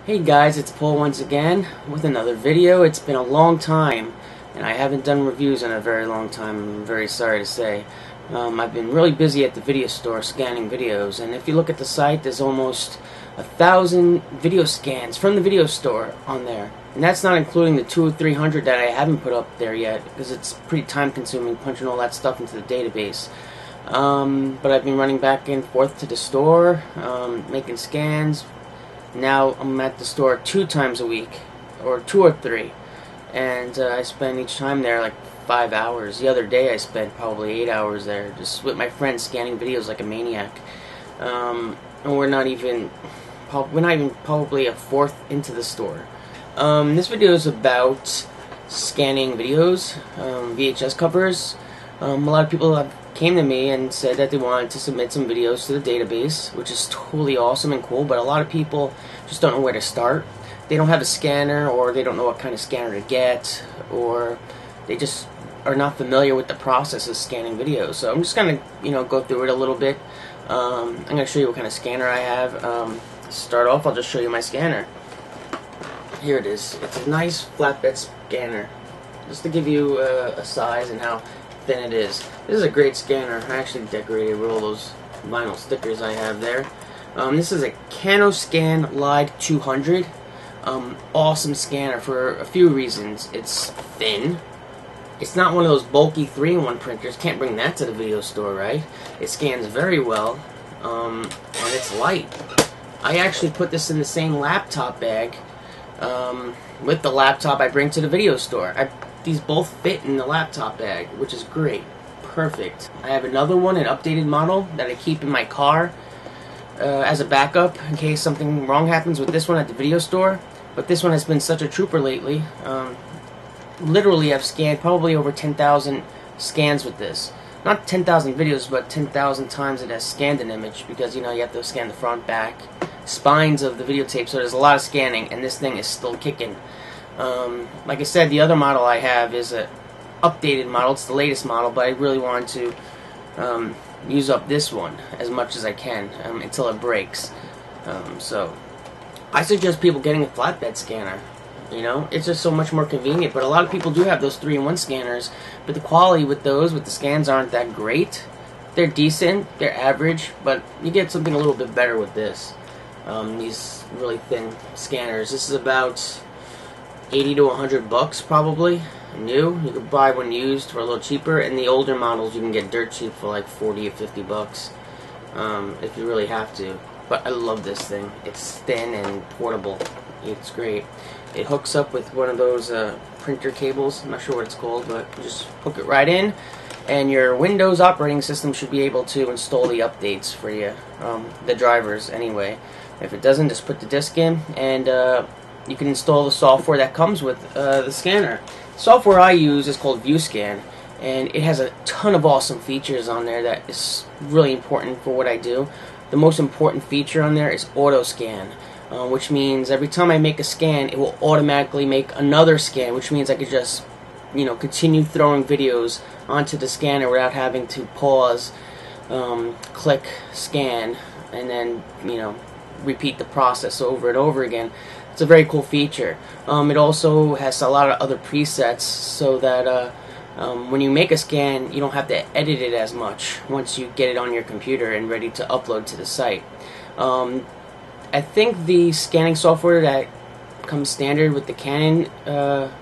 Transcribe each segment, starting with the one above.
Hey guys, it's Paul once again with another video. It's been a long time and I haven't done reviews in a very long time, I'm very sorry to say. I've been really busy at the video store scanning videos, and if you look at the site, there's almost 1,000 video scans from the video store on there. And that's not including the 200 or 300 that I haven't put up there yet, because it's pretty time consuming punching all that stuff into the database. But I've been running back and forth to the store, making scans. Now I'm at the store 2 times a week, or 2 or 3, and I spend each time there like 5 hours. The other day I spent probably 8 hours there, just with my friends scanning videos like a maniac. And we're not even probably a fourth into the store. This video is about scanning videos, VHS covers. A lot of people came to me and said that they wanted to submit some videos to the database, which is totally awesome and cool, but a lot of people just don't know where to start. They don't have a scanner, or they don't know what kind of scanner to get, or they just are not familiar with the process of scanning videos. So I'm just going to go through it a little bit. I'm going to show you what kind of scanner I have. To start off, I'll just show you my scanner. Here it is. It's a nice flatbed scanner, just to give you a size and how thin it is. This is a great scanner. I actually decorated with all those vinyl stickers I have there. This is a Scan Lide 200. Awesome scanner for a few reasons. It's thin. It's not one of those bulky 3-in-1 printers. Can't bring that to the video store, right? It scans very well, and it's light. I actually put this in the same laptop bag with the laptop I bring to the video store. These both fit in the laptop bag, which is great. Perfect. I have another one, an updated model, that I keep in my car as a backup in case something wrong happens with this one at the video store. But this one has been such a trooper lately. Literally, I've scanned probably over 10,000 scans with this. Not 10,000 videos, but 10,000 times it has scanned an image, because you have to scan the front, back, spines of the videotape, so there's a lot of scanning, and this thing is still kicking. Like I said, the other model I have is an updated model. It's the latest model, but I really want to use up this one as much as I can until it breaks. So I suggest people getting a flatbed scanner. It's just so much more convenient. But a lot of people do have those 3-in-1 scanners, but the quality with the scans aren't that great. They're decent, they're average, but you get something a little bit better with this. These really thin scanners. This is about 80 to 100 bucks probably new. You could buy one used for a little cheaper, and the older models you can get dirt cheap for like 40 or 50 bucks if you really have to. But I love this thing. It's thin and portable. It's great. It hooks up with one of those printer cables. I'm not sure what it's called, but you just hook it right in, and your Windows operating system should be able to install the updates for you, the drivers anyway. If it doesn't, just put the disk in, and you can install the software that comes with the scanner. The software I use is called ViewScan, and it has a ton of awesome features on there that is really important for what I do. The most important feature on there is auto scan, which means every time I make a scan, it will automatically make another scan, which means I could just continue throwing videos onto the scanner without having to pause, click, scan, and then repeat the process over and over again. It's a very cool feature. It also has a lot of other presets, so that when you make a scan, you don't have to edit it as much once you get it on your computer and ready to upload to the site. I think the scanning software that comes standard with the Canon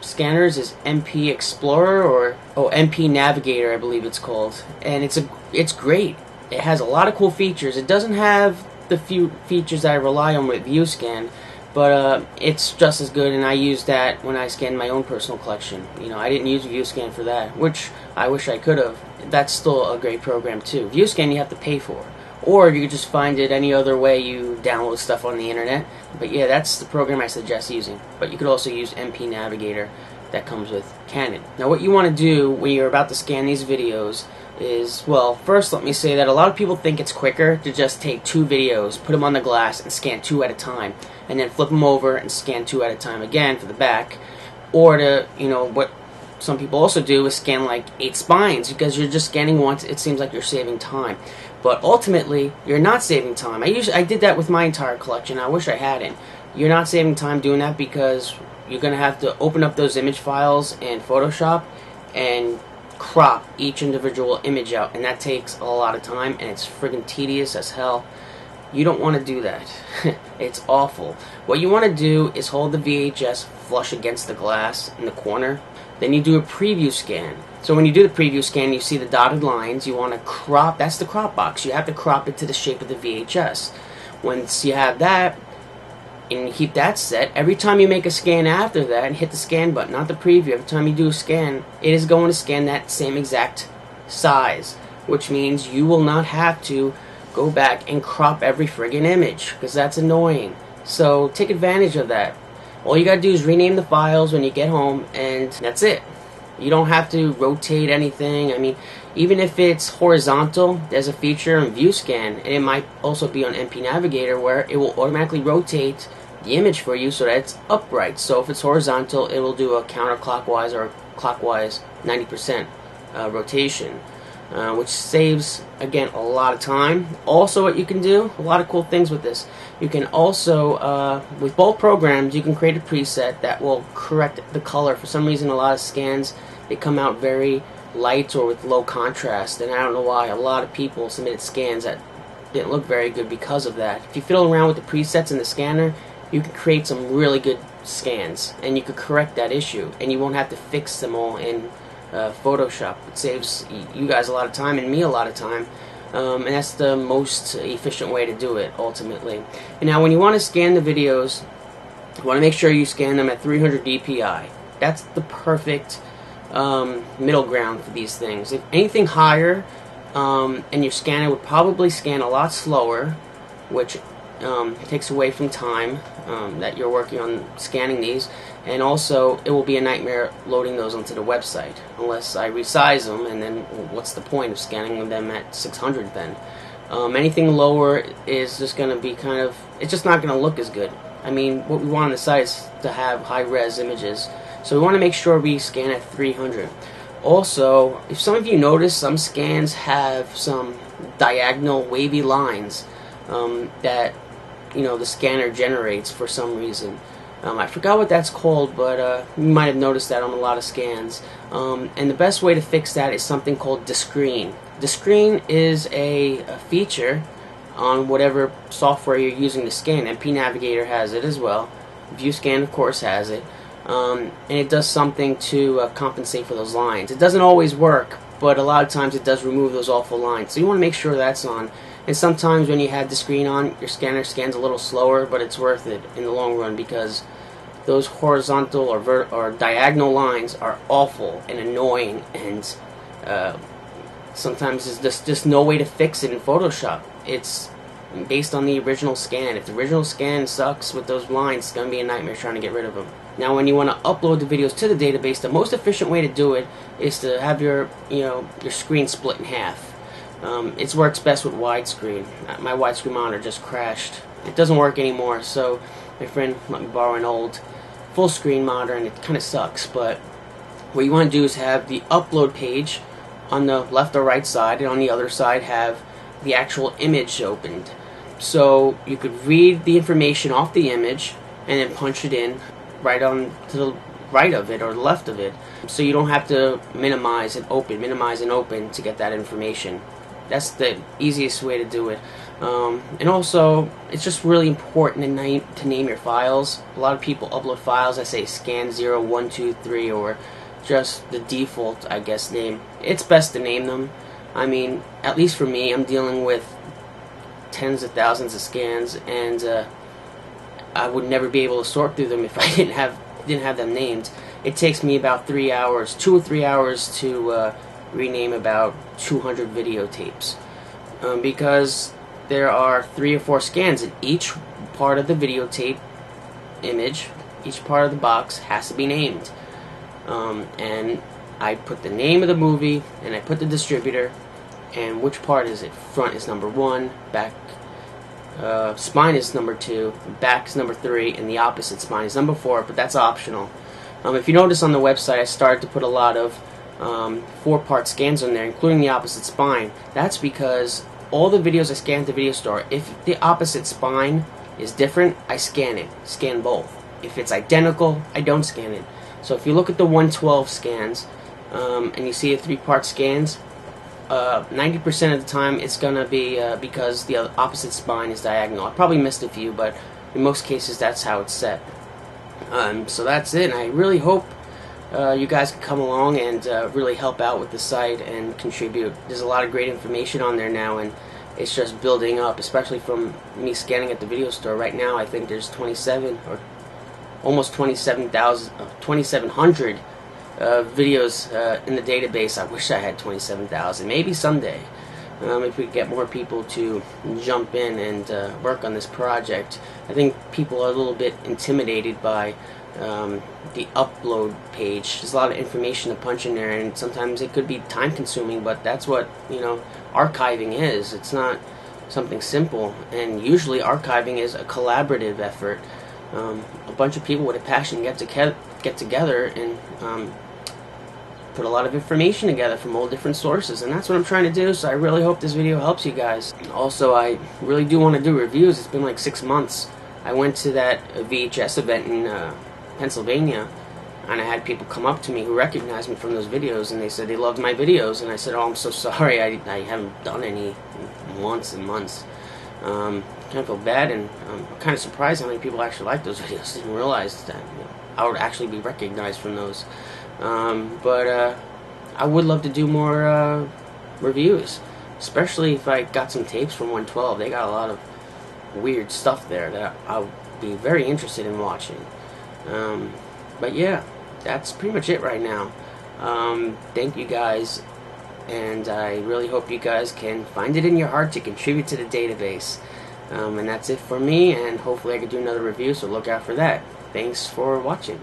scanners is MP Explorer, or MP Navigator, I believe it's called, and it's great. It has a lot of cool features. It doesn't have the few features that I rely on with ViewScan, but it's just as good, and I use that when I scan my own personal collection. I didn't use ViewScan for that, which I wish I could have. That's still a great program too. ViewScan you have to pay for, or you could just find it any other way you download stuff on the internet. But yeah, that's the program I suggest using. But you could also use MP Navigator that comes with Canon. Now what you want to do when you're about to scan these videos is, well, first let me say that a lot of people think it's quicker to just take 2 videos, put them on the glass, and scan 2 at a time, and then flip them over and scan 2 at a time again for the back. Or to, what some people also do is scan like 8 spines, because you're just scanning once. It seems like you're saving time. But ultimately, you're not saving time. I did that with my entire collection. I wish I hadn't. You're not saving time doing that because you're going to have to open up those image files in Photoshop and crop each individual image out, and that takes a lot of time, and it's friggin' tedious as hell. You don't want to do that. It's awful. What you want to do is hold the VHS flush against the glass in the corner. Then you do a preview scan. So when you do the preview scan, you see the dotted lines. You want to crop. That's the crop box. You have to crop it to the shape of the VHS. Once you have that, and you keep that set, every time you make a scan after that and hit the scan button, not the preview, every time you do a scan, it is going to scan that same exact size, which means you will not have to go back and crop every friggin' image, because that's annoying. So take advantage of that. All you gotta do is rename the files when you get home, and that's it. You don't have to rotate anything. I mean, even if it's horizontal, there's a feature in View Scan, and it might also be on MP Navigator, where it will automatically rotate the image for you so that it's upright. So if it's horizontal, it will do a counterclockwise or clockwise 90% rotation, which saves, again, a lot of time. Also, what you can do, a lot of cool things with this. You can also, with both programs, you can create a preset that will correct the color. For some reason, a lot of scans, they come out very light or with low contrast, and I don't know why. A lot of people submitted scans that didn't look very good because of that. If you fiddle around with the presets in the scanner, you can create some really good scans, and you could correct that issue, and you won't have to fix them all in Photoshop. It saves you guys a lot of time and me a lot of time, and that's the most efficient way to do it, ultimately. And now when you want to scan the videos, you want to make sure you scan them at 300 dpi. That's the perfect middle ground for these things. If anything higher, and your scanner would probably scan a lot slower, which takes away from time that you're working on scanning these, and also it will be a nightmare loading those onto the website unless I resize them, and then what's the point of scanning them at 600 then? Anything lower is just going to be kind of, it's just not going to look as good. I mean, what we want on the site is to have high-res images, so we want to make sure we scan at 300. Also, if some of you notice, some scans have some diagonal wavy lines that the scanner generates for some reason. I forgot what that's called, but you might have noticed that on a lot of scans. And the best way to fix that is something called Descreen. Descreen is a feature on whatever software you're using to scan. MP Navigator has it as well. View Scan, of course, has it. And it does something to compensate for those lines. It doesn't always work, but a lot of times it does remove those awful lines. So you want to make sure that's on. And sometimes when you have the screen on, your scanner scans a little slower, but it's worth it in the long run because those horizontal or diagonal lines are awful and annoying, and sometimes there's just no way to fix it in Photoshop. It's based on the original scan. If the original scan sucks with those lines, it's going to be a nightmare trying to get rid of them. Now when you want to upload the videos to the database, the most efficient way to do it is to have your screen split in half. It works best with widescreen. My widescreen monitor just crashed. It doesn't work anymore, so my friend let me borrow an old full screen monitor, and it kind of sucks. But what you want to do is have the upload page on the left or right side, and on the other side have the actual image opened. So you could read the information off the image and then punch it in right on to the right of it or the left of it, so you don't have to minimize and open to get that information. That's the easiest way to do it. And also, it's just really important to name your files. A lot of people upload files that say scan 0, 1, 2, 3, or just the default, I guess, name. It's best to name them. I mean, at least for me, I'm dealing with tens of thousands of scans, and I would never be able to sort through them if I didn't have them named. It takes me about 3 hours, 2 or 3 hours to rename about 200 videotapes, because there are 3 or 4 scans, and each part of the videotape image, each part of the box has to be named. And I put the name of the movie, and I put the distributor, and which part is it. Front is number 1, back spine is number 2, back is number 3, and the opposite spine is number 4, but that's optional. If you notice on the website, I started to put a lot of 4-part scans on there, including the opposite spine. That's because all the videos I scan at the video store, if the opposite spine is different, I scan it. Scan both. If it's identical, I don't scan it. So if you look at the 112 scans, and you see a 3-part scans, 90% of the time it's going to be because the opposite spine is diagonal. I probably missed a few, but in most cases that's how it's set. So that's it, and I really hope you guys can come along and really help out with the site and contribute. There's a lot of great information on there now, and it's just building up, especially from me scanning at the video store. Right now I think there's 27 or almost 2,700 videos in the database. I wish I had 27,000. Maybe someday, if we get more people to jump in and work on this project. I think people are a little bit intimidated by the upload page. There's a lot of information to punch in there, and sometimes it could be time consuming, but that's what, you know, archiving is. It's not something simple, and usually archiving is a collaborative effort. A bunch of people with a passion get together and put a lot of information together from all different sources, and that's what I'm trying to do. So I really hope this video helps you guys. Also, I really do want to do reviews. It's been like 6 months. I went to that VHS event in Pennsylvania, and I had people come up to me who recognized me from those videos, and they said they loved my videos, and I said, oh, I'm so sorry, I haven't done any in months and months. Kind of feel bad, and I'm kind of surprised how many people actually like those videos. Didn't realize that, you know, I would actually be recognized from those. But I would love to do more reviews, especially if I got some tapes from 112. They got a lot of weird stuff there that I'll be very interested in watching. But yeah, that's pretty much it right now. Thank you guys, and I really hope you guys can find it in your heart to contribute to the database. And that's it for me, and hopefully I can do another review, so look out for that. Thanks for watching.